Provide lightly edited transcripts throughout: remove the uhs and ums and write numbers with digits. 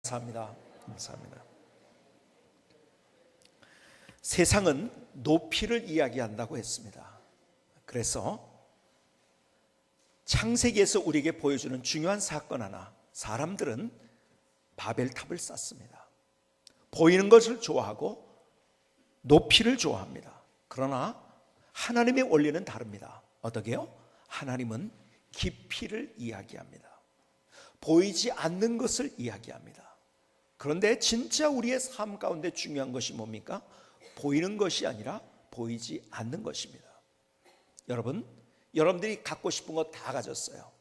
감사합니다. 감사합니다. 세상은 높이를 이야기한다고 했습니다. 그래서 창세기에서 우리에게 보여주는 중요한 사건 하나, 사람들은 바벨탑을 쌓습니다. 보이는 것을 좋아하고 높이를 좋아합니다. 그러나 하나님의 원리는 다릅니다. 어떻게요? 하나님은 깊이를 이야기합니다. 보이지 않는 것을 이야기합니다. 그런데 진짜 우리의 삶 가운데 중요한 것이 뭡니까? 보이는 것이 아니라 보이지 않는 것입니다. 여러분들이 갖고 싶은 거 다 가졌어요.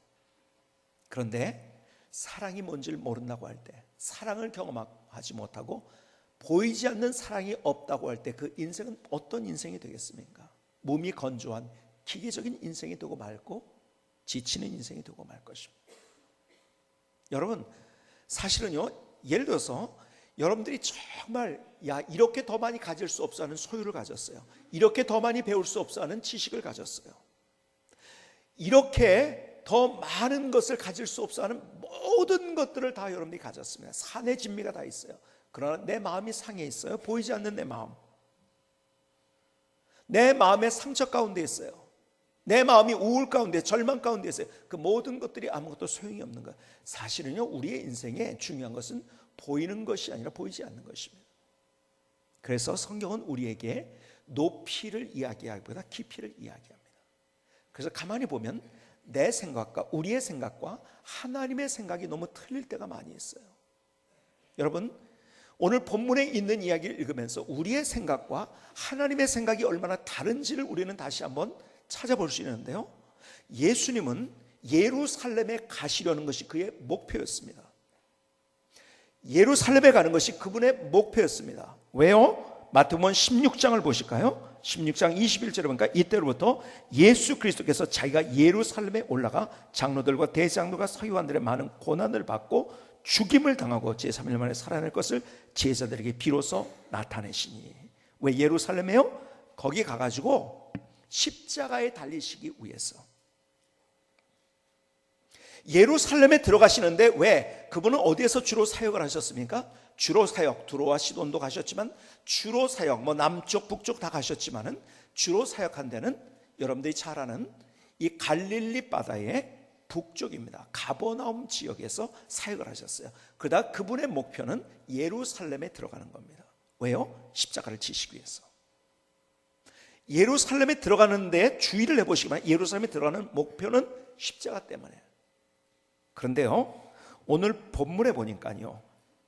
그런데 사랑이 뭔지를 모른다고 할 때, 사랑을 경험하지 못하고 보이지 않는 사랑이 없다고 할 때 그 인생은 어떤 인생이 되겠습니까? 몸이 건조한 기계적인 인생이 되고 말고 지치는 인생이 되고 말 것입니다. 여러분, 사실은요, 예를 들어서 여러분들이 정말 이렇게 더 많이 가질 수 없어 하는 소유를 가졌어요. 이렇게 더 많이 배울 수 없어 하는 지식을 가졌어요. 이렇게 더 많은 것을 가질 수 없어 하는 모든 것들을 다 여러분들이 가졌습니다. 산의 진미가 다 있어요. 그러나 내 마음이 상해 있어요. 보이지 않는 내 마음. 내 마음의 상처 가운데 있어요. 내 마음이 우울 가운데, 절망 가운데 있어요. 그 모든 것들이 아무것도 소용이 없는 거예요. 사실은요, 우리의 인생에 중요한 것은 보이는 것이 아니라 보이지 않는 것입니다. 그래서 성경은 우리에게 높이를 이야기하기보다 깊이를 이야기합니다. 그래서 가만히 보면 내 생각과 우리의 생각과 하나님의 생각이 너무 틀릴 때가 많이 있어요. 여러분, 오늘 본문에 있는 이야기를 읽으면서 우리의 생각과 하나님의 생각이 얼마나 다른지를 우리는 다시 한번 찾아볼 수 있는데요, 예수님은 예루살렘에 가시려는 것이 그의 목표였습니다. 예루살렘에 가는 것이 그분의 목표였습니다. 왜요? 마태복음 16장을 보실까요? 16장 21절에 보니까 이때로부터 예수 그리스도께서 자기가 예루살렘에 올라가 장로들과 대장로가 서기관들의 많은 고난을 받고 죽임을 당하고 제3일 만에 살아날 것을 제자들에게 비로소 나타내시니. 왜 예루살렘에요? 거기 가가지고 십자가에 달리시기 위해서. 예루살렘에 들어가시는데 왜? 그분은 어디에서 주로 사역을 하셨습니까? 주로 사역, 두로와 시돈도 가셨지만 주로 사역, 남쪽 북쪽 다 가셨지만은 주로 사역한 데는 여러분들이 잘 아는 이 갈릴리 바다의 북쪽입니다. 가버나움 지역에서 사역을 하셨어요. 그러다 그분의 목표는 예루살렘에 들어가는 겁니다. 왜요? 십자가를 지시기 위해서. 예루살렘에 들어가는데 주의를 해보시기만 예루살렘에 들어가는 목표는 십자가 때문에. 그런데요, 오늘 본문에 보니까요,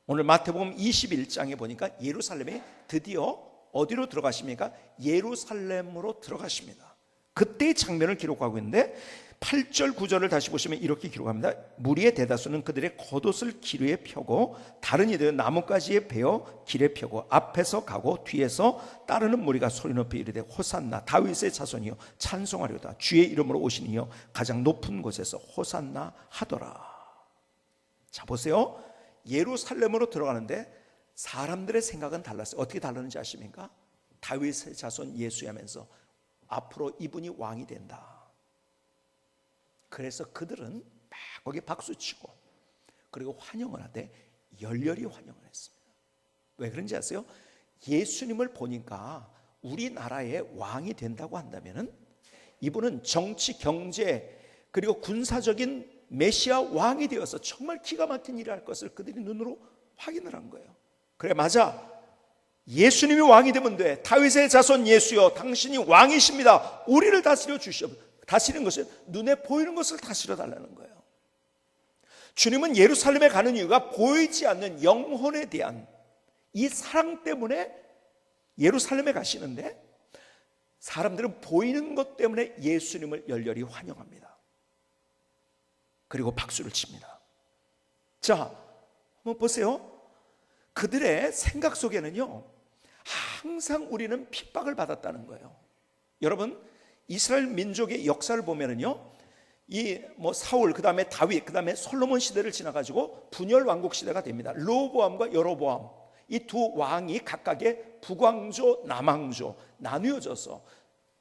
오늘 마태복음 21장에 보니까 예루살렘에 드디어 어디로 들어가십니까? 예루살렘으로 들어가십니다. 그때의 장면을 기록하고 있는데 8절 9절을 다시 보시면 이렇게 기록합니다. 무리의 대다수는 그들의 겉옷을 기르에 펴고 다른 이들은 나뭇가지에 베어 길에 펴고 앞에서 가고 뒤에서 따르는 무리가 소리 높이 이르되 호산나 다윗의 자손이여 찬송하려다 주의 이름으로 오신 이여 가장 높은 곳에서 호산나 하더라. 자, 보세요. 예루살렘으로 들어가는데 사람들의 생각은 달랐어요. 어떻게 달랐는지 아십니까? 다윗의 자손 예수 하면서 앞으로 이분이 왕이 된다. 그래서 그들은 막 거기 박수치고 그리고 환영을 하되 열렬히 환영을 했습니다. 왜 그런지 아세요? 예수님을 보니까 우리나라의 왕이 된다고 한다면은 이분은 정치, 경제 그리고 군사적인 메시아 왕이 되어서 정말 기가 막힌 일을 할 것을 그들이 눈으로 확인을 한 거예요. 그래, 맞아. 예수님이 왕이 되면 돼. 다윗의 자손 예수여, 당신이 왕이십니다. 우리를 다스려 주시오. 다스리는 것은 눈에 보이는 것을 다스려 달라는 거예요. 주님은 예루살렘에 가는 이유가 보이지 않는 영혼에 대한 이 사랑 때문에 예루살렘에 가시는데 사람들은 보이는 것 때문에 예수님을 열렬히 환영합니다. 그리고 박수를 칩니다. 자, 한번 보세요. 그들의 생각 속에는요, 항상 우리는 핍박을 받았다는 거예요. 여러분, 이스라엘 민족의 역사를 보면은요, 사울, 그 다음에 다윗, 그 다음에 솔로몬 시대를 지나가지고 분열 왕국 시대가 됩니다. 르호보암과 여로보암, 이 두 왕이 각각의 북왕조, 남왕조 나누어져서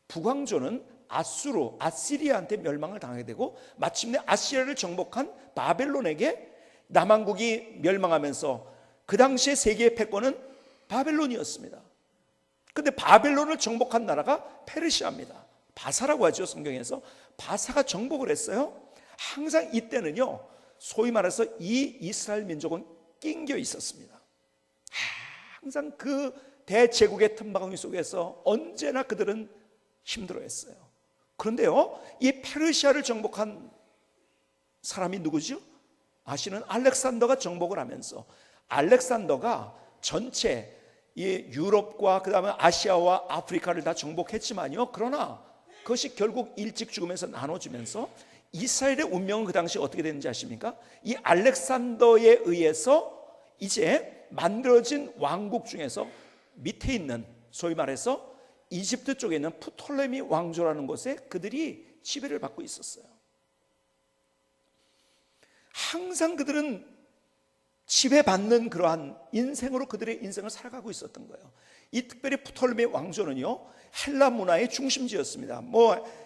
북왕조는 아시리아한테 멸망을 당하게 되고 마침내 아시리아를 정복한 바벨론에게 남왕국이 멸망하면서 그 당시에 세계의 패권은 바벨론이었습니다. 근데 바벨론을 정복한 나라가 페르시아입니다. 바사라고 하죠, 성경에서. 바사가 정복을 했어요. 항상 이때는요, 소위 말해서 이 이스라엘 민족은 낑겨 있었습니다. 항상 그 대제국의 틈바구니 속에서 언제나 그들은 힘들어했어요. 그런데요, 이 페르시아를 정복한 사람이 누구죠? 아시는 알렉산더가 정복을 하면서, 알렉산더가 전체 이 유럽과 그 다음에 아시아와 아프리카를 다 정복했지만요, 그러나 그것이 결국 일찍 죽으면서 나눠지면서 이스라엘의 운명은 그 당시 어떻게 되는지 아십니까? 이 알렉산더에 의해서 이제 만들어진 왕국 중에서 밑에 있는, 소위 말해서 이집트 쪽에 있는 프톨레미 왕조라는 곳에 그들이 지배를 받고 있었어요. 항상 그들은 지배받는 그러한 인생으로 그들의 인생을 살아가고 있었던 거예요. 이 특별히 프톨레미 왕조는요, 헬라 문화의 중심지였습니다.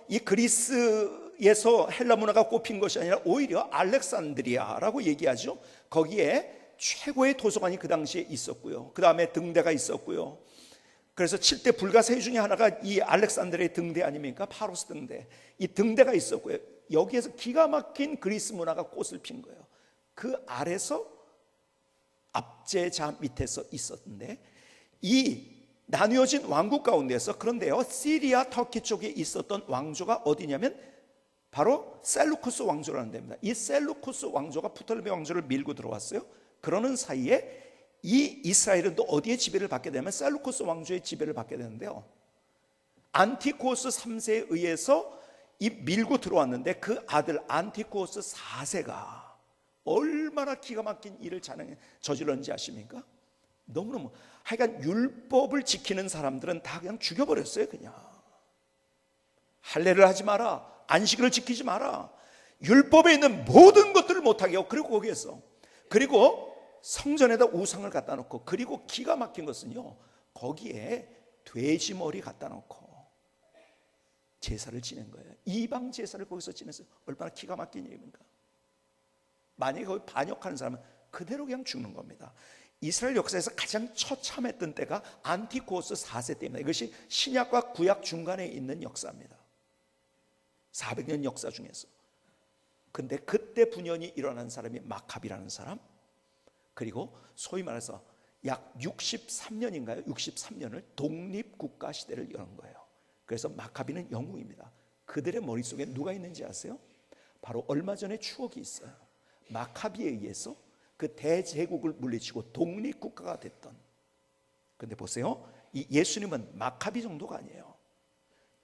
이 그리스에서 헬라 문화가 꼽힌 것이 아니라 오히려 알렉산드리아라고 얘기하죠. 거기에 최고의 도서관이 그 당시에 있었고요. 그 다음에 등대가 있었고요. 그래서 7대 불가사의 중에 하나가 이 알렉산드리아의 등대 아닙니까? 파로스 등대. 이 등대가 있었고요. 여기에서 기가 막힌 그리스 문화가 꽃을 핀 거예요. 그 아래서 압제자 밑에서 있었는데, 이 나뉘어진 왕국 가운데서, 그런데요, 시리아 터키 쪽에 있었던 왕조가 어디냐면 바로 셀루쿠스 왕조라는 데입니다. 이 셀루쿠스 왕조가 프톨레미 왕조를 밀고 들어왔어요. 그러는 사이에 이 이스라엘은 또 어디에 지배를 받게 되면 셀루쿠스 왕조의 지배를 받게 되는데요, 안티코스 3세에 의해서 이 밀고 들어왔는데, 그 아들 안티코스 4세가 얼마나 기가 막힌 일을 저질렀는지 아십니까? 너무너무, 하여간 율법을 지키는 사람들은 다 그냥 죽여버렸어요. 그냥 할례를 하지 마라, 안식일을 지키지 마라, 율법에 있는 모든 것들을 못하게 하고, 그리고 거기에서, 그리고 성전에다 우상을 갖다 놓고, 그리고 기가 막힌 것은요, 거기에 돼지 머리 갖다 놓고 제사를 지낸 거예요. 이방 제사를 거기서 지냈어요. 얼마나 기가 막힌 일입니까? 만약에 거기 반역하는 사람은 그대로 그냥 죽는 겁니다. 이스라엘 역사에서 가장 처참했던 때가 안티코스 4세 때입니다. 이것이 신약과 구약 중간에 있는 역사입니다. 400년 역사 중에서. 근데 그때 분연이 일어난 사람이 마카비라는 사람, 그리고 소위 말해서 약 63년인가요? 63년을 독립국가 시대를 여는 거예요. 그래서 마카비는 영웅입니다. 그들의 머릿속에 누가 있는지 아세요? 바로 얼마 전에 추억이 있어요. 마카비에 의해서 그 대제국을 물리치고 독립국가가 됐던. 근데 보세요, 이 예수님은 마카비 정도가 아니에요.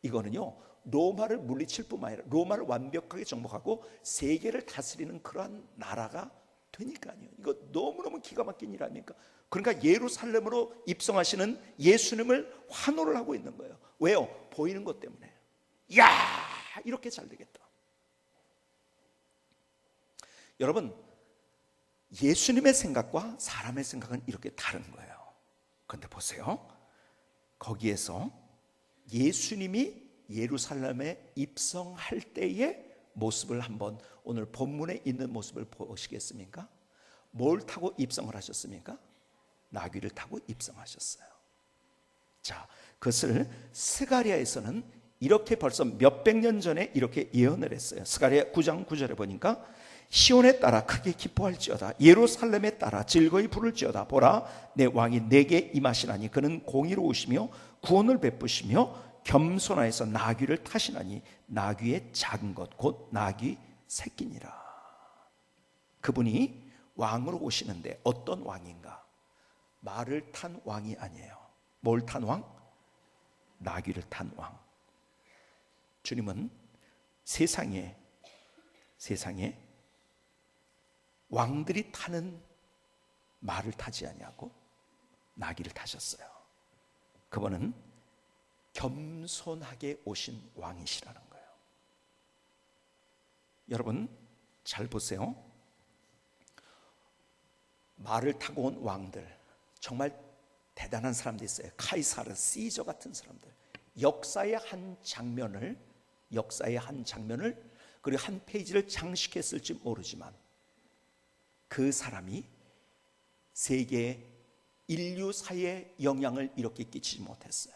이거는요, 로마를 물리칠 뿐만 아니라 로마를 완벽하게 정복하고 세계를 다스리는 그러한 나라가 되니까요. 이거 너무너무 기가 막힌 일 아닙니까? 그러니까 예루살렘으로 입성하시는 예수님을 환호를 하고 있는 거예요. 왜요? 보이는 것 때문에. 야, 이렇게 잘 되겠다. 여러분, 예수님의 생각과 사람의 생각은 이렇게 다른 거예요. 그런데 보세요, 거기에서 예수님이 예루살렘에 입성할 때의 모습을 한번, 오늘 본문에 있는 모습을 보시겠습니까? 뭘 타고 입성을 하셨습니까? 나귀를 타고 입성하셨어요. 자, 그것을 스가랴에서는 이렇게 벌써 몇백 년 전에 이렇게 예언을 했어요. 스가랴 9장 9절에 보니까, 시온에 따라 크게 기뻐할지어다, 예루살렘에 따라 즐거이 부를지어다. 보라, 내 왕이 내게 임하시나니 그는 공의로우시며 구원을 베푸시며 겸손하여서 나귀를 타시나니 나귀의 작은 것 곧 나귀 새끼니라. 그분이 왕으로 오시는데 어떤 왕인가? 말을 탄 왕이 아니에요. 뭘 탄 왕? 나귀를 탄 왕. 주님은 세상에 왕들이 타는 말을 타지 아니하고 나귀를 타셨어요. 그분은 겸손하게 오신 왕이시라는 거예요. 여러분 잘 보세요. 말을 타고 온 왕들, 정말 대단한 사람들이 있어요. 카이사르, 시저 같은 사람들. 역사의 한 장면을 그리고 한 페이지를 장식했을지 모르지만 그 사람이 세계 인류 사회에 영향을 이렇게 끼치지 못했어요.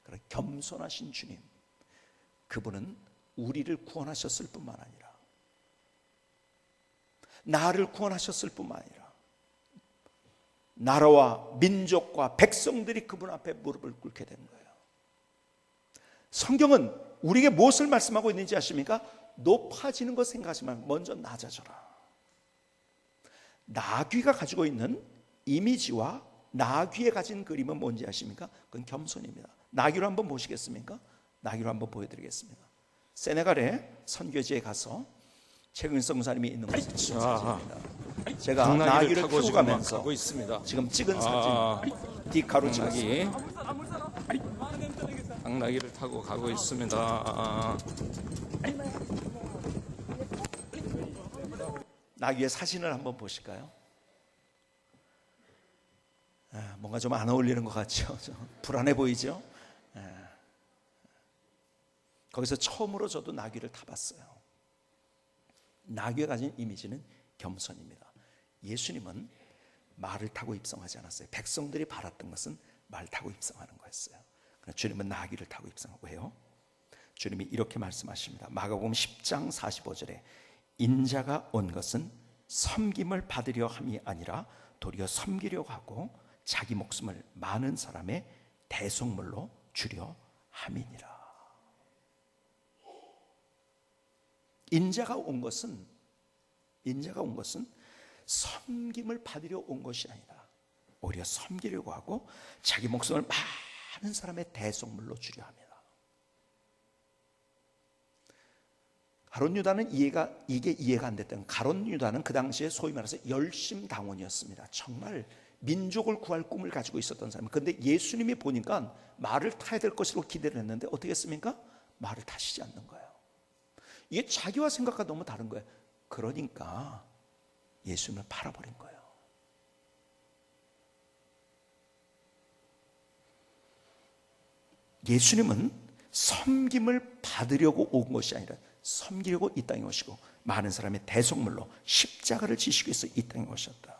그런 겸손하신 주님, 그분은 우리를 구원하셨을 뿐만 아니라, 나를 구원하셨을 뿐만 아니라 나라와 민족과 백성들이 그분 앞에 무릎을 꿇게 된 거예요. 성경은 우리에게 무엇을 말씀하고 있는지 아십니까? 높아지는 것 생각하지 말고 먼저 낮아져라. 나귀가 가지고 있는 이미지와 나귀에 가진 그림은 뭔지 아십니까? 그건 겸손입니다. 나귀로 한번 보시겠습니까? 나귀로 한번 보여드리겠습니다. 세네갈의 선교지에 가서 최근성 목사님이 있는 곳을 찾았습니다. 제가 나귀를 타고 가면서 지금 찍은 사진 뒷가로치기 당나귀를 타고 가고 있습니다. 나귀의 사진을 한번 보실까요? 뭔가 좀 안 어울리는 것 같죠? 불안해 보이죠? 거기서 처음으로 저도 나귀를 타봤어요. 나귀가 가진 이미지는 겸손입니다. 예수님은 말을 타고 입성하지 않았어요. 백성들이 바랐던 것은 말 타고 입성하는 거였어요. 그러나 주님은 나귀를 타고 입성하고 해요. 주님이 이렇게 말씀하십니다. 마가복음 10장 45절에 인자가 온 것은 섬김을 받으려 함이 아니라 도리어 섬기려고 하고 자기 목숨을 많은 사람의 대속물로 주려 함이니라. 인자가 온 것은 섬김을 받으려 온 것이 아니라 오히려 섬기려고 하고 자기 목숨을 많은 사람의 대속물로 주려 합니다. 가룟 유다는 이게 이해가 안 됐던, 가룟 유다는 그 당시에 소위 말해서 열심당원이었습니다. 정말 민족을 구할 꿈을 가지고 있었던 사람. 그런데 예수님이 보니까 말을 타야 될 것으로 기대를 했는데 어떻게 했습니까? 말을 타시지 않는 거예요. 이게 자기와 생각과 너무 다른 거예요. 그러니까 예수님을 팔아버린 거예요. 예수님은 섬김을 받으려고 온 것이 아니라 섬기려고 이 땅에 오시고 많은 사람의 대속물로 십자가를 지시기 위해서 이 땅에 오셨다.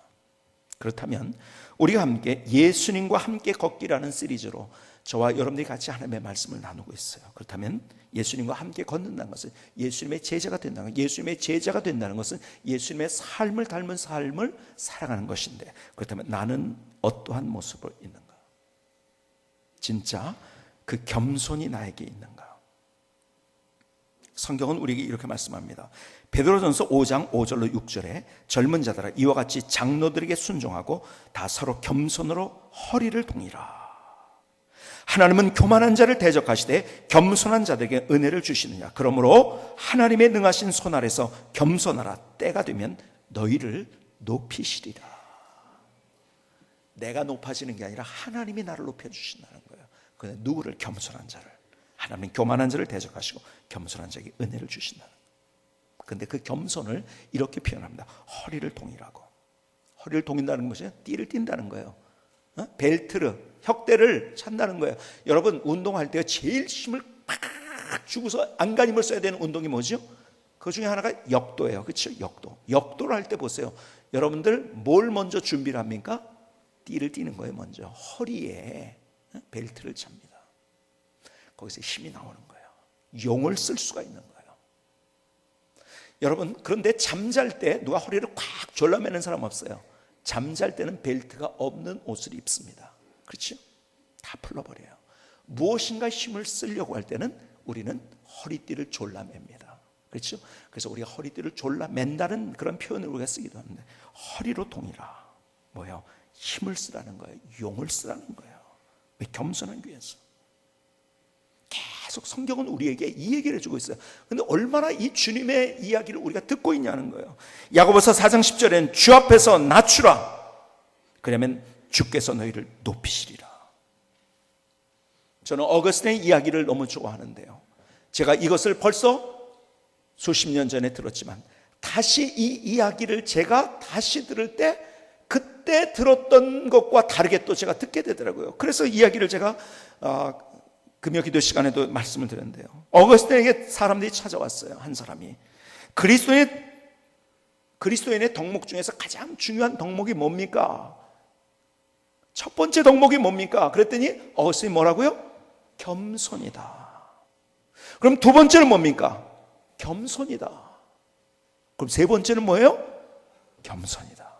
그렇다면 우리가 함께 예수님과 함께 걷기라는 시리즈로 저와 여러분들이 같이 하나님의 말씀을 나누고 있어요. 그렇다면 예수님과 함께 걷는다는 것은 예수님의 제자가 된다는 것, 예수님의 제자가 된다는 것은 예수님의 삶을 닮은 삶을 살아가는 것인데, 그렇다면 나는 어떠한 모습으로 있는가? 진짜 그 겸손이 나에게 있는가? 성경은 우리에게 이렇게 말씀합니다. 베드로전서 5장 5절로 6절에 젊은 자들아 이와 같이 장로들에게 순종하고 다 서로 겸손으로 허리를 동이라. 하나님은 교만한 자를 대적하시되 겸손한 자들에게 은혜를 주시느냐. 그러므로 하나님의 능하신 손 아래서 겸손하라. 때가 되면 너희를 높이시리라. 내가 높아지는 게 아니라 하나님이 나를 높여주신다는 거예요. 그런데 누구를? 겸손한 자를. 하나님은 교만한 자를 대적하시고 겸손한 자에게 은혜를 주신다는 거예요. 그런데 그 겸손을 이렇게 표현합니다. 허리를 동이라고. 허리를 동인다는 것이 띠를 띈다는 거예요. 벨트를, 혁대를 찬다는 거예요. 여러분 운동할 때 제일 힘을 팍 주고서 안간힘을 써야 되는 운동이 뭐죠? 그 중에 하나가 역도예요. 그렇죠? 역도를 할 때 보세요. 여러분들 뭘 먼저 준비를 합니까? 띠를 띠는 거예요. 먼저 허리에 벨트를 찹니다. 거기서 힘이 나오는 거예요. 용을 쓸 수가 있는 거예요. 여러분 그런데 잠잘 때 누가 허리를 꽉 졸라매는 사람 없어요. 잠잘 때는 벨트가 없는 옷을 입습니다. 그렇죠? 다 풀러버려요. 무엇인가 힘을 쓰려고 할 때는 우리는 허리띠를 졸라맵니다. 그렇죠? 그래서 우리가 허리띠를 졸라맨다는 그런 표현을 우리가 쓰기도 하는데, 허리로 동이라. 뭐예요? 힘을 쓰라는 거예요. 용을 쓰라는 거예요. 왜? 겸손하기 위해서. 계속 성경은 우리에게 이 얘기를 해주고 있어요. 그런데 얼마나 이 주님의 이야기를 우리가 듣고 있냐는 거예요. 야고보서 4장 10절에는 주 앞에서 낮추라. 그러면 주께서 너희를 높이시리라. 저는 어거스틴의 이야기를 너무 좋아하는데요. 제가 이것을 벌써 수십 년 전에 들었지만 다시 이 이야기를 제가 다시 들을 때 그때 들었던 것과 다르게 또 제가 듣게 되더라고요. 그래서 이야기를 제가 금요 기도 시간에도 말씀을 드렸는데요. 어거스틴에게 사람들이 찾아왔어요. 한 사람이 그리스도의 그리스도인의 덕목 중에서 가장 중요한 덕목이 뭡니까? 첫 번째 덕목이 뭡니까? 그랬더니 어거스틴이 뭐라고요? 겸손이다. 그럼 두 번째는 뭡니까? 겸손이다. 그럼 세 번째는 뭐예요? 겸손이다.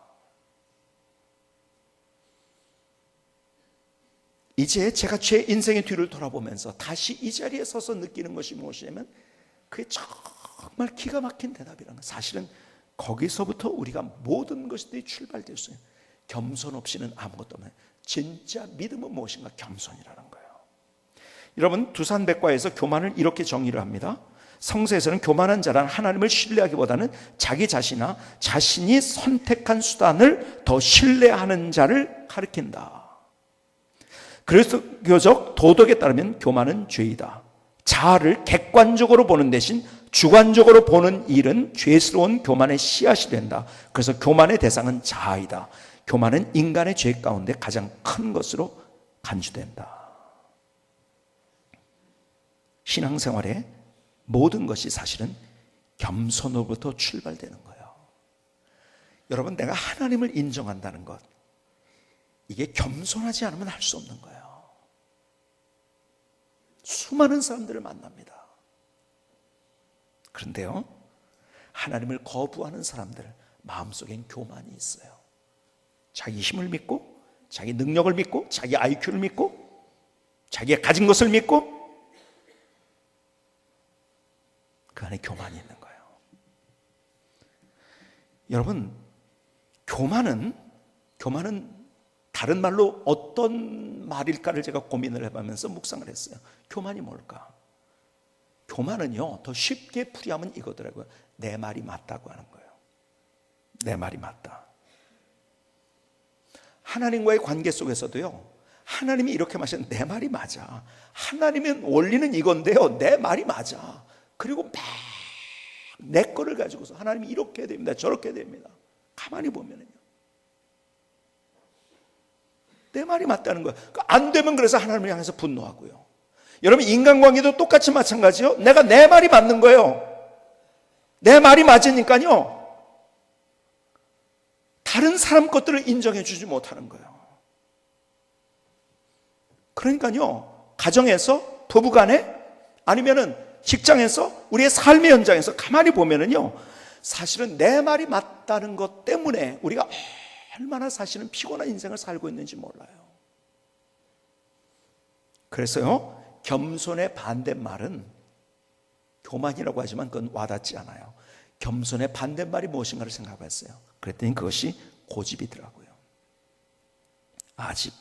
이제 제가 제 인생의 뒤를 돌아보면서 다시 이 자리에 서서 느끼는 것이 무엇이냐면 그게 정말 기가 막힌 대답이라는 거예요. 사실은 거기서부터 우리가 모든 것들이 출발될 수 있는, 겸손 없이는 아무것도 없는, 진짜 믿음은 무엇인가? 겸손이라는 거예요. 여러분, 두산백과에서 교만을 이렇게 정의를 합니다. 성서에서는 교만한 자란 하나님을 신뢰하기보다는 자기 자신이나 자신이 선택한 수단을 더 신뢰하는 자를 가리킨다. 그리스도교적 도덕에 따르면 교만은 죄이다. 자아를 객관적으로 보는 대신 주관적으로 보는 일은 죄스러운 교만의 씨앗이 된다. 그래서 교만의 대상은 자아이다. 교만은 인간의 죄 가운데 가장 큰 것으로 간주된다. 신앙생활의 모든 것이 사실은 겸손으로부터 출발되는 거예요. 여러분, 내가 하나님을 인정한다는 것, 이게 겸손하지 않으면 할 수 없는 거예요. 수많은 사람들을 만납니다. 그런데요, 하나님을 거부하는 사람들 마음속엔 교만이 있어요. 자기 힘을 믿고, 자기 능력을 믿고, 자기 IQ를 믿고, 자기가 가진 것을 믿고, 그 안에 교만이 있는 거예요. 여러분, 교만은 다른 말로 어떤 말일까를 제가 고민을 해보면서 묵상을 했어요. 교만이 뭘까? 교만은요, 더 쉽게 풀이하면 이거더라고요. 내 말이 맞다고 하는 거예요. 내 말이 맞다. 하나님과의 관계 속에서도요, 하나님이 이렇게 말하시는, 내 말이 맞아. 하나님의 원리는 이건데요, 내 말이 맞아. 그리고 막 내 거를 가지고서 하나님이 이렇게 해야 됩니다, 저렇게 해야 됩니다. 가만히 보면은요, 내 말이 맞다는 거예요. 안 되면 그래서 하나님을 향해서 분노하고요. 여러분, 인간관계도 똑같이 마찬가지요. 내가 내 말이 맞는 거예요. 내 말이 맞으니까요, 다른 사람 것들을 인정해 주지 못하는 거예요. 그러니까요, 가정에서, 부부간에, 아니면은 직장에서, 우리의 삶의 현장에서 가만히 보면은요, 사실은 내 말이 맞다는 것 때문에 우리가 얼마나 사실은 피곤한 인생을 살고 있는지 몰라요. 그래서요, 겸손의 반대말은, 교만이라고 하지만 그건 와닿지 않아요. 겸손의 반대말이 무엇인가를 생각했어요. 그랬더니 그것이 고집이더라고요. 아집.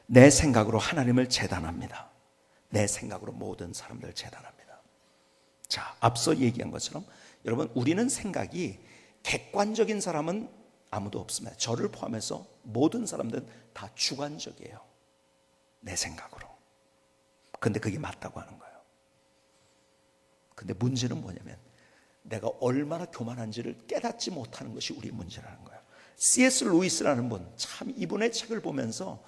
내 생각으로 하나님을 재단합니다. 내 생각으로 모든 사람들을 재단합니다. 자, 앞서 얘기한 것처럼 여러분, 우리는 생각이, 객관적인 사람은 아무도 없습니다. 저를 포함해서 모든 사람들은 다 주관적이에요. 내 생각으로. 근데 그게 맞다고 하는 거예요. 근데 문제는 뭐냐면 내가 얼마나 교만한지를 깨닫지 못하는 것이 우리 문제라는 거예요. C.S. 루이스라는 분, 참 이분의 책을 보면서,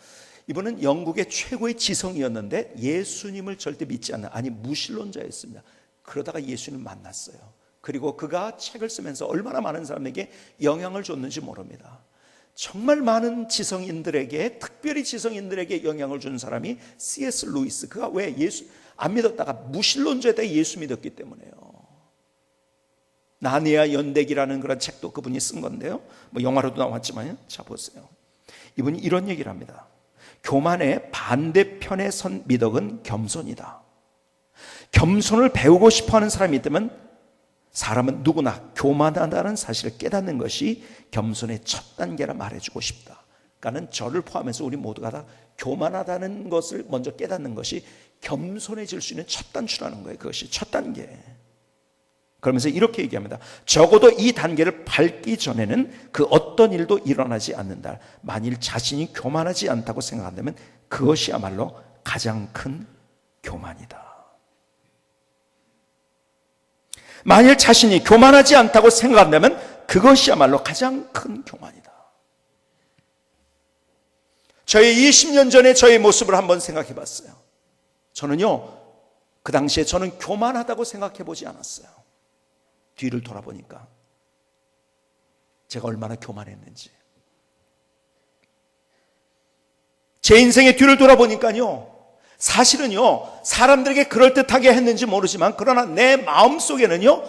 이분은 영국의 최고의 지성이었는데 예수님을 절대 믿지 않는, 아니 무신론자였습니다. 그러다가 예수님 만났어요. 그리고 그가 책을 쓰면서 얼마나 많은 사람에게 영향을 줬는지 모릅니다. 정말 많은 지성인들에게, 특별히 지성인들에게 영향을 준 사람이 C.S. 루이스. 그가 왜 예수 안 믿었다가 무신론자에다가 예수 믿었기 때문에요. 나니아 연대기라는 그런 책도 그분이 쓴 건데요, 뭐 영화로도 나왔지만, 자 보세요. 이분이 이런 얘기를 합니다. 교만의 반대편에 선 미덕은 겸손이다. 겸손을 배우고 싶어하는 사람이 있다면 사람은 누구나 교만하다는 사실을 깨닫는 것이 겸손의 첫 단계라 말해주고 싶다. 그러니까는 저를 포함해서 우리 모두가 다 교만하다는 것을 먼저 깨닫는 것이 겸손해질 수 있는 첫 단추라는 거예요. 그것이 첫 단계. 그러면서 이렇게 얘기합니다. 적어도 이 단계를 밟기 전에는 그 어떤 일도 일어나지 않는다. 만일 자신이 교만하지 않다고 생각한다면 그것이야말로 가장 큰 교만이다. 만일 자신이 교만하지 않다고 생각한다면 그것이야말로 가장 큰 교만이다. 저의 20년 전에 저의 모습을 한번 생각해 봤어요. 저는요, 그 당시에 저는 교만하다고 생각해 보지 않았어요. 뒤를 돌아보니까 제가 얼마나 교만했는지. 제 인생의 뒤를 돌아보니까요, 사실은요, 사람들에게 그럴듯하게 했는지 모르지만 그러나 내 마음속에는요,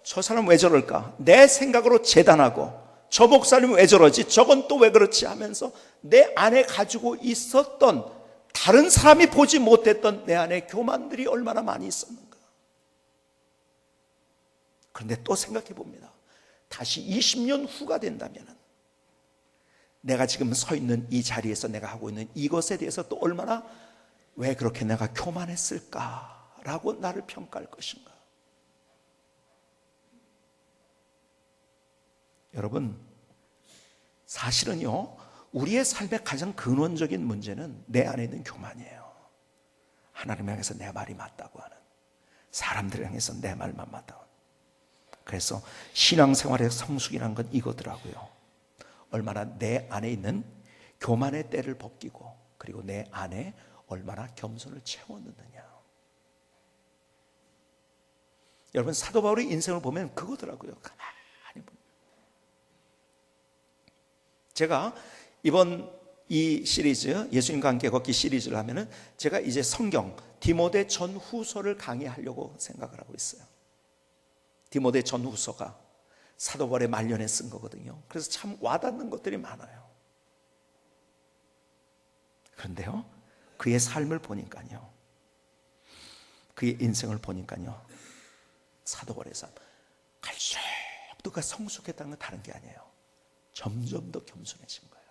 저 사람 왜 저럴까? 내 생각으로 재단하고, 저 목사님은 왜 저러지? 저건 또 왜 그렇지? 하면서 내 안에 가지고 있었던, 다른 사람이 보지 못했던 내 안에 교만들이 얼마나 많이 있었는가. 그런데 또 생각해 봅니다. 다시 20년 후가 된다면 내가 지금 서 있는 이 자리에서 내가 하고 있는 이것에 대해서 또 얼마나 왜 그렇게 내가 교만했을까라고 나를 평가할 것인가. 여러분, 사실은요, 우리의 삶의 가장 근원적인 문제는 내 안에 있는 교만이에요. 하나님 향해서 내 말이 맞다고 하는, 사람들 향해서 내 말만 맞다고 하는. 그래서 신앙생활의 성숙이라는 건 이거더라고요. 얼마나 내 안에 있는 교만의 때를 벗기고, 그리고 내 안에 얼마나 겸손을 채워넣느냐. 여러분, 사도 바울의 인생을 보면 그거더라고요. 가만히 보면. 제가 이번 이 시리즈, 예수님과 함께 걷기 시리즈를 하면은 제가 이제 성경 디모데 전후서를 강의하려고 생각을 하고 있어요. 디모데 전후서가 사도 바울의 말년에 쓴 거거든요. 그래서 참 와닿는 것들이 많아요. 그런데요, 그의 삶을 보니까요, 그의 인생을 보니까요, 사도 바울의 삶, 갈수록 더 그가 성숙했다는 건 다른 게 아니에요. 점점 더 겸손해진 거예요.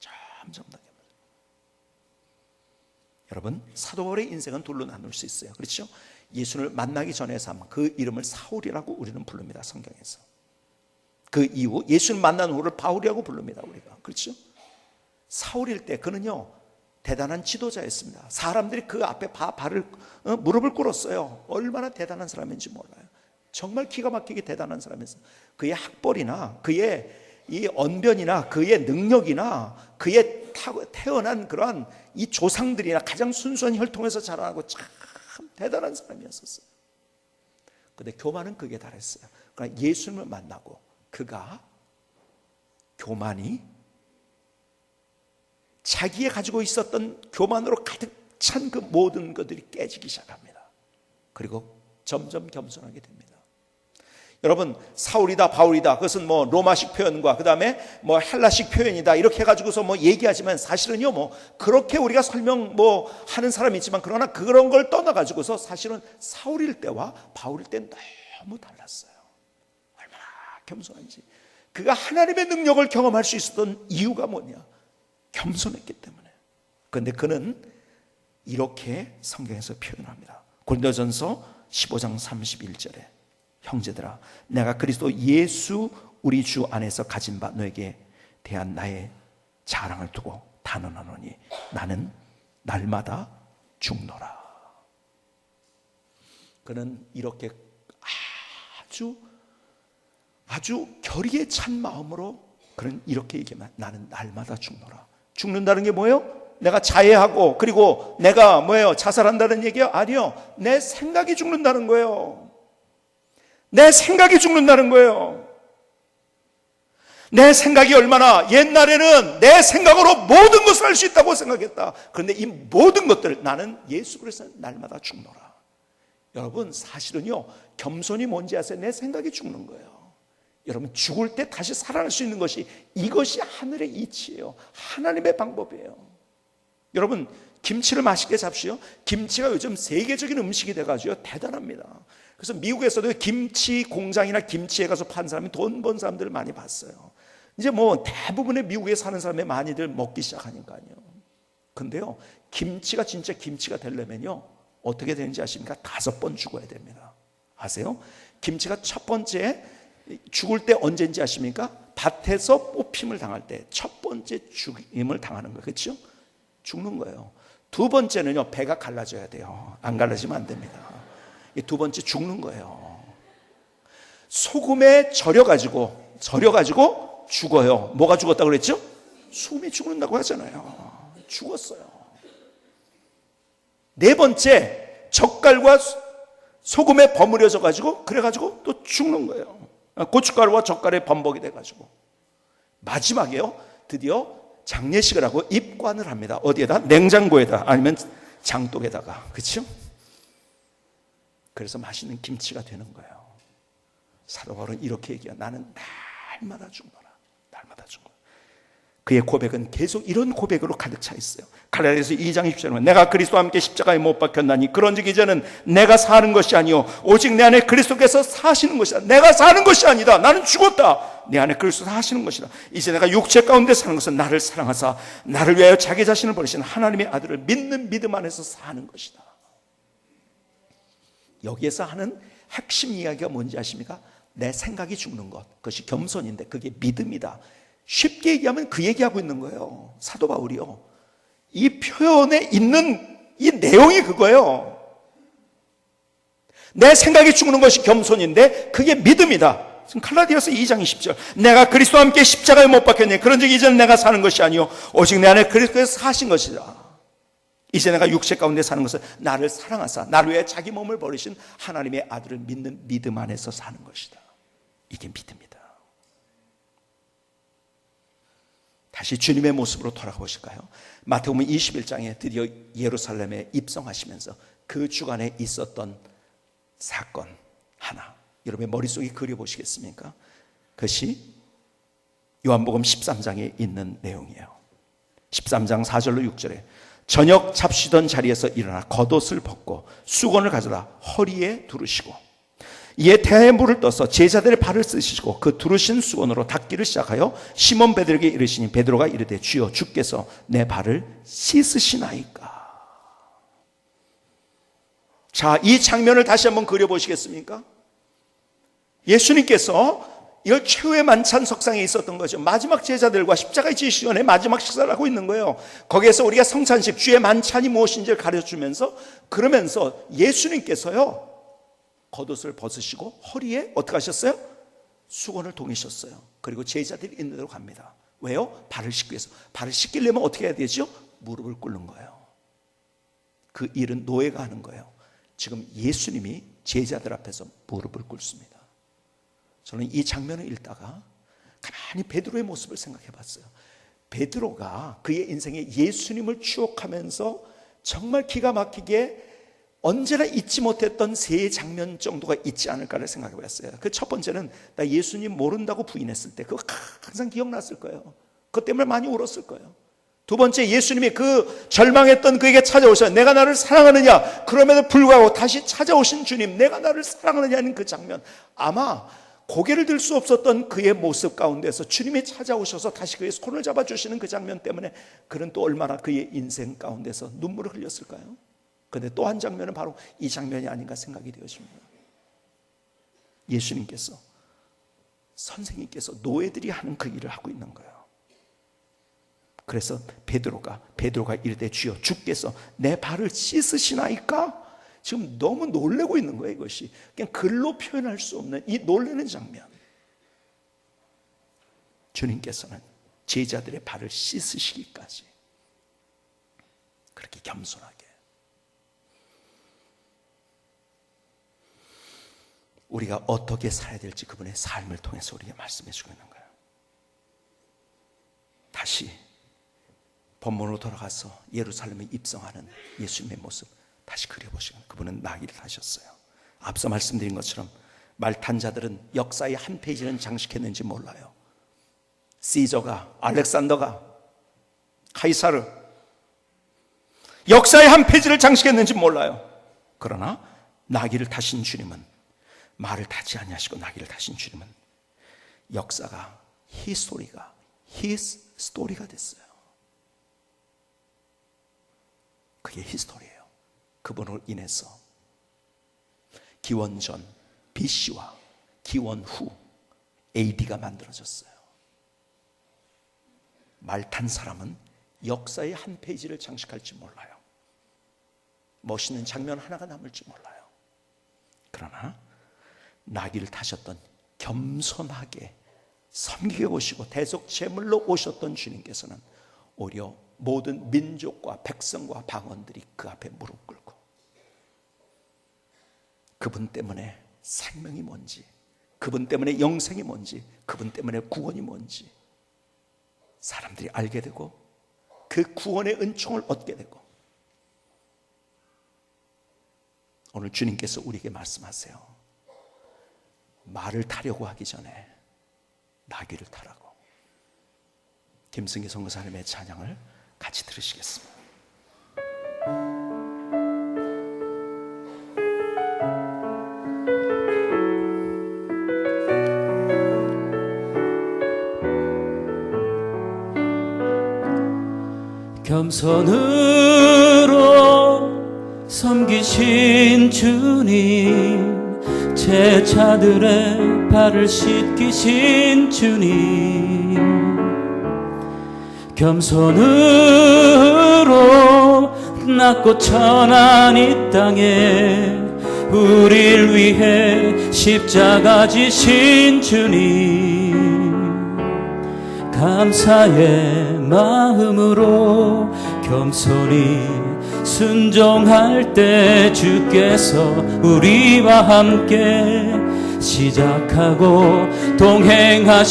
점점 더 겸손해진 거예요. 여러분, 사도 바울의 인생은 둘로 나눌 수 있어요. 그렇죠? 예수를 만나기 전의 삶, 그 이름을 사울이라고 우리는 부릅니다. 성경에서. 그 이후 예수를 만난 후를 바울이라고 부릅니다. 우리가. 그렇죠? 사울일 때 그는요, 대단한 지도자였습니다. 사람들이 그 앞에 무릎을 꿇었어요. 얼마나 대단한 사람인지 몰라요. 정말 기가 막히게 대단한 사람이었어요. 그의 학벌이나 그의 이 언변이나 그의 능력이나 그의 태어난 그러한 이 조상들이나 가장 순수한 혈통에서 자라나고 참 대단한 사람이었었어요. 그런데 교만은 극에 달했어요. 그러니까 예수님을 만나고 그가 교만이 자기의 가지고 있었던 교만으로 가득 찬 그 모든 것들이 깨지기 시작합니다. 그리고 점점 겸손하게 됩니다. 여러분, 사울이다 바울이다, 그것은 뭐 로마식 표현과 그 다음에 뭐 헬라식 표현이다 이렇게 해가지고서 뭐 얘기하지만 사실은요, 뭐 그렇게 우리가 설명 뭐 하는 사람이 있지만 그러나 그런 걸 떠나가지고서 사실은 사울일 때와 바울일 때는 너무 달랐어요. 얼마나 겸손한지. 그가 하나님의 능력을 경험할 수 있었던 이유가 뭐냐? 겸손했기 때문에. 그런데 그는 이렇게 성경에서 표현합니다. 고린도전서 15장 31절에 형제들아, 내가 그리스도 예수 우리 주 안에서 가진 바 너에게 대한 나의 자랑을 두고 단언하노니 나는 날마다 죽노라. 그는 이렇게 아주 결의에 찬 마음으로 그는 이렇게 얘기하면 나는 날마다 죽노라. 죽는다는 게 뭐예요? 내가 자해하고 그리고 내가 뭐예요? 자살한다는 얘기요? 아니요. 내 생각이 죽는다는 거예요. 내 생각이 죽는다는 거예요. 내 생각이 얼마나, 옛날에는 내 생각으로 모든 것을 할 수 있다고 생각했다. 그런데 이 모든 것들을 나는 예수 그리스도 날마다 죽노라. 여러분, 사실은요, 겸손이 뭔지 아세요? 내 생각이 죽는 거예요. 여러분, 죽을 때 다시 살아날 수 있는 것이, 이것이 하늘의 이치예요. 하나님의 방법이에요. 여러분, 김치를 맛있게 잡시오. 김치가 요즘 세계적인 음식이 돼가지고 대단합니다. 그래서 미국에서도 김치 공장이나 김치에 가서 판 사람이 돈 번 사람들을 많이 봤어요. 이제 뭐 대부분의 미국에 사는 사람이 많이들 먹기 시작하니까요. 근데요, 김치가 진짜 김치가 되려면요, 어떻게 되는지 아십니까? 5번 죽어야 됩니다. 아세요? 김치가 첫 번째 죽을 때 언제인지 아십니까? 밭에서 뽑힘을 당할 때 첫 번째 죽임을 당하는 거예요. 그렇죠? 죽는 거예요. 두 번째는요, 배가 갈라져야 돼요. 안 갈라지면 안 됩니다. 이 두 번째 죽는 거예요. 소금에 절여가지고 죽어요. 뭐가 죽었다고 그랬죠? 소금이 죽는다고 하잖아요. 죽었어요. 네 번째, 젓갈과 소금에 버무려져 가지고 그래가지고 또 죽는 거예요. 고춧가루와 젓갈에 범벅이 돼가지고. 마지막에요, 드디어 장례식을 하고 입관을 합니다. 어디에다? 냉장고에다, 아니면 장독에다가. 그렇죠? 그래서 맛있는 김치가 되는 거예요. 사도 바울은 이렇게 얘기해요. 나는 날마다 죽노라. 날마다 죽노라. 그의 고백은 계속 이런 고백으로 가득 차 있어요. 갈라디아서 2장 10절에 내가 그리스도와 함께 십자가에 못 박혔나니 그런즉 이제는 내가 사는 것이 아니요 오직 내 안에 그리스도께서 사시는 것이다. 내가 사는 것이 아니다. 나는 죽었다. 내 안에 그리스도 사시는 것이다. 이제 내가 육체 가운데 사는 것은 나를 사랑하사 나를 위하여 자기 자신을 버리신 하나님의 아들을 믿는 믿음 안에서 사는 것이다. 여기에서 하는 핵심 이야기가 뭔지 아십니까? 내 생각이 죽는 것, 그것이 겸손인데 그게 믿음이다. 쉽게 얘기하면 그 얘기하고 있는 거예요. 사도 바울이요. 이 표현에 있는 이 내용이 그거예요. 내 생각이 죽는 것이 겸손인데 그게 믿음이다. 지금 갈라디아서 2장 20절 내가 그리스도와 함께 십자가에 못 박혔니 그런즉 이제는 내가 사는 것이 아니요 오직 내 안에 그리스도께서 사신 것이다. 이제 내가 육체 가운데 사는 것은 나를 사랑하사 나를 위해 자기 몸을 버리신 하나님의 아들을 믿는 믿음 안에서 사는 것이다. 이게 믿음이다. 다시 주님의 모습으로 돌아가 보실까요? 마태복음 21장에 드디어 예루살렘에 입성하시면서 그 주간에 있었던 사건 하나 여러분의 머릿속에 그려보시겠습니까? 그것이 요한복음 13장에 있는 내용이에요. 13장 4절로 6절에 저녁 잡수던 자리에서 일어나 겉옷을 벗고 수건을 가져다 허리에 두르시고 이에 태아에 물을 떠서 제자들의 발을 씻으시고 그 두르신 수건으로 닦기를 시작하여 시몬 베드로에게 이르시니 베드로가 이르되 주여 주께서 내 발을 씻으시나이까. 자, 이 장면을 다시 한번 그려보시겠습니까? 예수님께서 이걸 최후의 만찬 석상에 있었던 거죠. 마지막 제자들과 십자가에 지시기 전에 마지막 식사를 하고 있는 거예요. 거기에서 우리가 성찬식, 주의 만찬이 무엇인지를 가르쳐주면서 그러면서 예수님께서요 겉옷을 벗으시고 허리에 어떻게 하셨어요? 수건을 동이셨어요. 그리고 제자들이 있는 데로 갑니다. 왜요? 발을 씻기 위해서. 발을 씻기려면 어떻게 해야 되죠? 무릎을 꿇는 거예요. 그 일은 노예가 하는 거예요. 지금 예수님이 제자들 앞에서 무릎을 꿇습니다. 저는 이 장면을 읽다가 가만히 베드로의 모습을 생각해 봤어요. 베드로가 그의 인생에 예수님을 추억하면서 정말 기가 막히게 언제나 잊지 못했던 세 장면 정도가 있지 않을까를 생각해 봤어요. 그 첫 번째는 나 예수님 모른다고 부인했을 때 그거 항상 기억났을 거예요. 그것 때문에 많이 울었을 거예요. 두 번째, 예수님이 그 절망했던 그에게 찾아오셔서 내가 나를 사랑하느냐 그럼에도 불구하고 다시 찾아오신 주님 내가 나를 사랑하느냐는 그 장면, 아마 고개를 들 수 없었던 그의 모습 가운데서 주님이 찾아오셔서 다시 그의 손을 잡아주시는 그 장면 때문에 그는 또 얼마나 그의 인생 가운데서 눈물을 흘렸을까요? 그런데 또 한 장면은 바로 이 장면이 아닌가 생각이 되어집니다. 예수님께서, 선생님께서 노예들이 하는 그 일을 하고 있는 거예요. 그래서 베드로가 이르되 주여 주께서 내 발을 씻으시나이까? 지금 너무 놀래고 있는 거예요. 이것이 그냥 글로 표현할 수 없는 이 놀라는 장면. 주님께서는 제자들의 발을 씻으시기까지 그렇게 겸손하게 우리가 어떻게 살아야 될지 그분의 삶을 통해서 우리에게 말씀해 주고 있는 거예요. 다시 본문으로 돌아가서 예루살렘에 입성하는 예수님의 모습 다시 그려보시면 그분은 나귀를 타셨어요. 앞서 말씀드린 것처럼 말 탄 자들은 역사의 한 페이지는 장식했는지 몰라요. 시저가, 알렉산더가, 카이사르 역사의 한 페이지를 장식했는지 몰라요. 그러나 나귀를 타신 주님은, 말을 타지 아니하시고 나귀를 타신 주님은 역사가 히스토리가 His 스토리가 됐어요. 그게 히스토리예요. 그분으로 인해서 기원전 BC와 기원후 AD가 만들어졌어요. 말 탄 사람은 역사의 한 페이지를 장식할지 몰라요. 멋있는 장면 하나가 남을지 몰라요. 그러나 나귀를 타셨던, 겸손하게 섬기게 오시고 대속 제물로 오셨던 주님께서는 오히려 모든 민족과 백성과 방언들이 그 앞에 무릎 꿇고 그분 때문에 생명이 뭔지, 그분 때문에 영생이 뭔지, 그분 때문에 구원이 뭔지 사람들이 알게 되고 그 구원의 은총을 얻게 되고, 오늘 주님께서 우리에게 말씀하세요. 말을 타려고 하기 전에 나귀를 타라고. 김승기 선교사님의 찬양을 같이 들으시겠습니다. 겸손으로 섬기신 주님, 제자들의 발을 씻기신 주님, 겸손으로 낮고 천한 이 땅에 우릴 위해 십자가 지신 주님, 감사의 마음으로 겸손히 순종할 때 주께서 우리와 함께 시작하고 동행하십니다.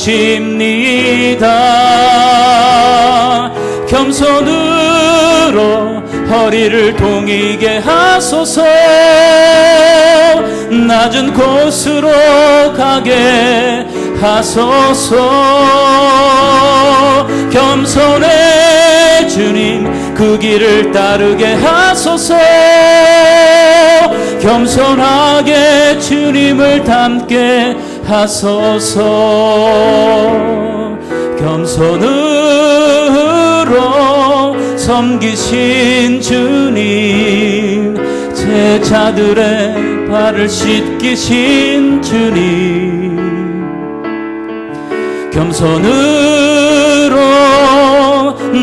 겸손으로 허리를 동이게 하소서. 낮은 곳으로 가게 하소서. 겸손의 주님 그 길을 따르게 하소서. 겸손하게 주님을 닮게 하소서. 겸손으로 섬기신 주님, 제자들의 발을 씻기신 주님, 겸손으로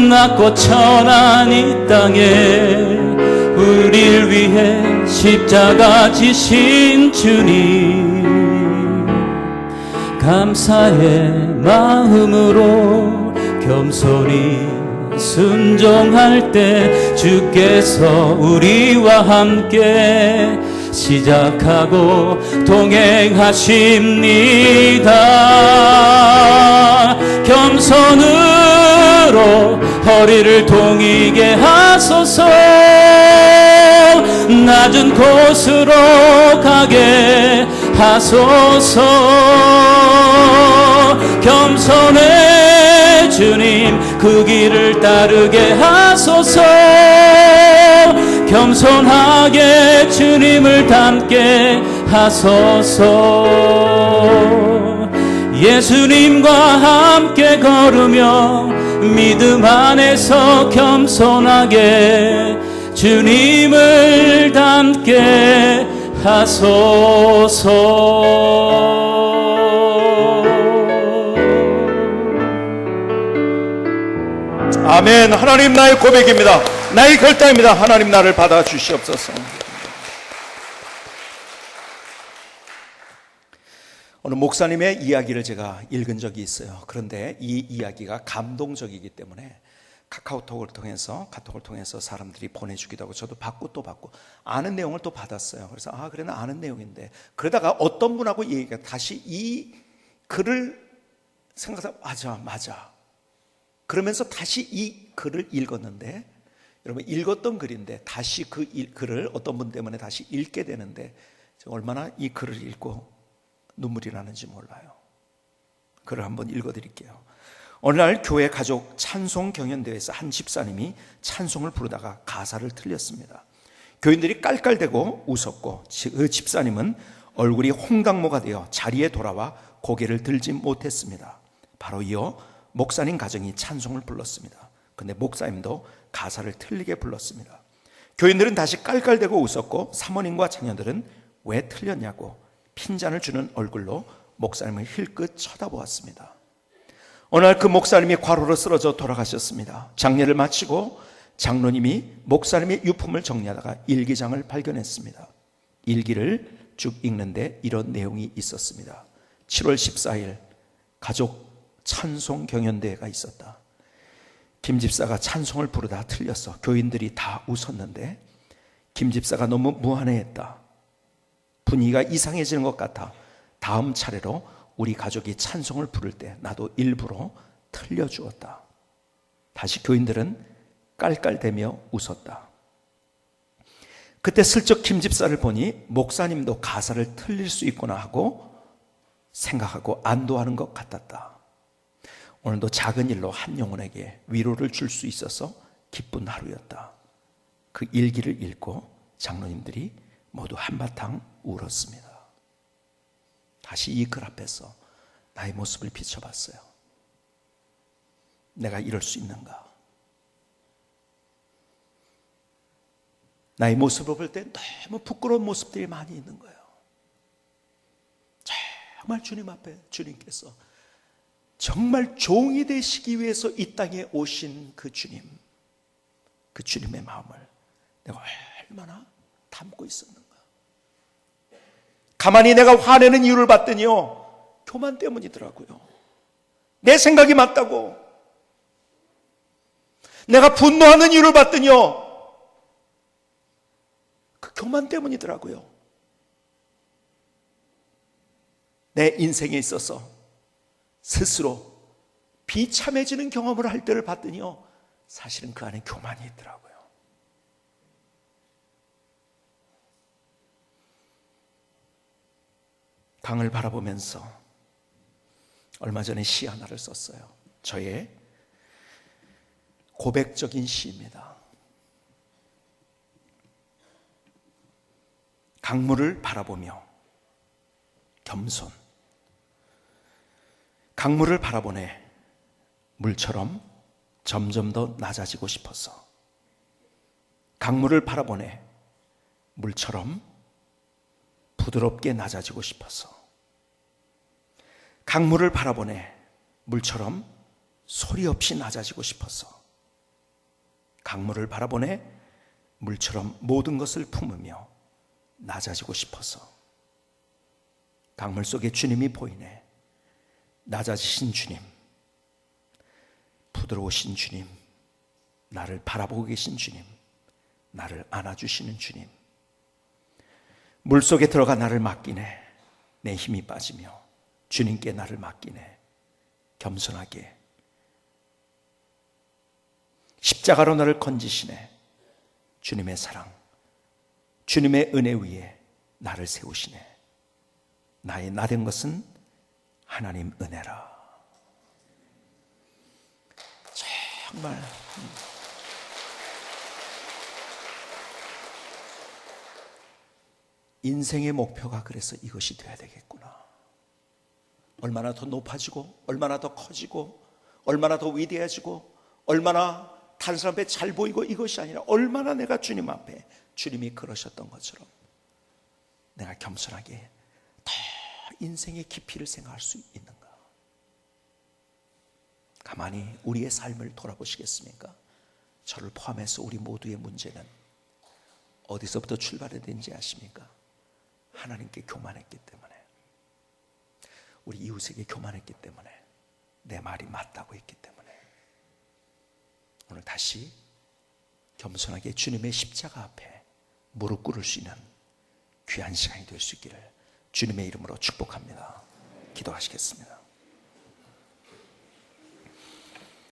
낮고 천한 이 땅에 우릴 위해 십자가 지신 주님, 감사의 마음으로 겸손히 순종할 때 주께서 우리와 함께 시작하고 동행하십니다. 겸손으로 허리를 동이게 하소서. 낮은 곳으로 가게 하소서. 겸손의 주님 그 길을 따르게 하소서. 겸손하게 주님을 닮게 하소서. 예수님과 함께 걸으며 믿음 안에서 겸손하게 주님을 닮게 하소서. 아멘. 하나님 나의 고백입니다. 나의 결단입니다. 하나님 나를 받아주시옵소서. 오늘 목사님의 이야기를 제가 읽은 적이 있어요. 그런데 이 이야기가 감동적이기 때문에 카톡을 통해서 사람들이 보내주기도 하고 저도 받고 또 받고 아는 내용을 또 받았어요. 그래서 그래 나 아는 내용인데, 그러다가 어떤 분하고 얘기가 다시 이 글을 생각하다 맞아 그러면서 다시 이 글을 읽었는데, 여러분 읽었던 글인데 다시 그 글을 어떤 분 때문에 다시 읽게 되는데 얼마나 이 글을 읽고 눈물이 나는지 몰라요. 글을 한번 읽어드릴게요. 어느 날 교회 가족 찬송 경연대회에서 한 집사님이 찬송을 부르다가 가사를 틀렸습니다. 교인들이 깔깔대고 웃었고 그 집사님은 얼굴이 홍당무가 되어 자리에 돌아와 고개를 들지 못했습니다. 바로 이어 목사님 가정이 찬송을 불렀습니다. 근데 목사님도 가사를 틀리게 불렀습니다. 교인들은 다시 깔깔대고 웃었고 사모님과 자녀들은 왜 틀렸냐고 핀잔을 주는 얼굴로 목사님을 힐끗 쳐다보았습니다. 어느 날 그 목사님이 과로로 쓰러져 돌아가셨습니다. 장례를 마치고 장로님이 목사님의 유품을 정리하다가 일기장을 발견했습니다. 일기를 쭉 읽는데 이런 내용이 있었습니다. 7월 14일 가족 찬송 경연대회가 있었다. 김 집사가 찬송을 부르다 틀렸어. 교인들이 다 웃었는데 김 집사가 너무 무안해했다. 분위기가 이상해지는 것 같아. 다음 차례로 우리 가족이 찬송을 부를 때 나도 일부러 틀려주었다. 다시 교인들은 깔깔대며 웃었다. 그때 슬쩍 김 집사를 보니 목사님도 가사를 틀릴 수 있구나 하고 생각하고 안도하는 것 같았다. 오늘도 작은 일로 한 영혼에게 위로를 줄 수 있어서 기쁜 하루였다. 그 일기를 읽고 장로님들이 모두 한바탕 울었습니다. 다시 이 글 앞에서 나의 모습을 비춰봤어요. 내가 이럴 수 있는가? 나의 모습을 볼 때 너무 부끄러운 모습들이 많이 있는 거예요. 정말 주님 앞에 주님께서 정말 종이 되시기 위해서 이 땅에 오신 그 주님, 그 주님의 마음을 내가 얼마나 담고 있었는가. 가만히 내가 화내는 이유를 봤더니요, 교만 때문이더라고요. 내 생각이 맞다고. 내가 분노하는 이유를 봤더니요, 그 교만 때문이더라고요. 내 인생에 있어서 스스로 비참해지는 경험을 할 때를 봤더니요, 사실은 그 안에 교만이 있더라고요. 강을 바라보면서 얼마 전에 시 하나를 썼어요. 저의 고백적인 시입니다. 강물을 바라보며 겸손. 강물을 바라보네 물처럼 점점 더 낮아지고 싶어서. 강물을 바라보네 물처럼 부드럽게 낮아지고 싶어서. 강물을 바라보네 물처럼 소리 없이 낮아지고 싶어서. 강물을 바라보네 물처럼 모든 것을 품으며 낮아지고 싶어서. 강물 속에 주님이 보이네. 낮아지신 주님, 부드러우신 주님, 나를 바라보고 계신 주님, 나를 안아주시는 주님. 물속에 들어가 나를 맡기네. 내 힘이 빠지며 주님께 나를 맡기네. 겸손하게 십자가로 나를 건지시네. 주님의 사랑, 주님의 은혜 위에 나를 세우시네. 나의 나 된 것은 하나님 은혜라. 정말 인생의 목표가 그래서 이것이 되어야 되겠구나. 얼마나 더 높아지고, 얼마나 더 커지고, 얼마나 더 위대해지고, 얼마나 다른 사람 앞에 잘 보이고, 이것이 아니라 얼마나 내가 주님 앞에 주님이 그러셨던 것처럼 내가 겸손하게 더 인생의 깊이를 생각할 수 있는가. 가만히 우리의 삶을 돌아보시겠습니까? 저를 포함해서 우리 모두의 문제는 어디서부터 출발해야 되는지 아십니까? 하나님께 교만했기 때문에, 우리 이웃에게 교만했기 때문에, 내 말이 맞다고 했기 때문에. 오늘 다시 겸손하게 주님의 십자가 앞에 무릎 꿇을 수 있는 귀한 시간이 될 수 있기를 주님의 이름으로 축복합니다. 기도하시겠습니다.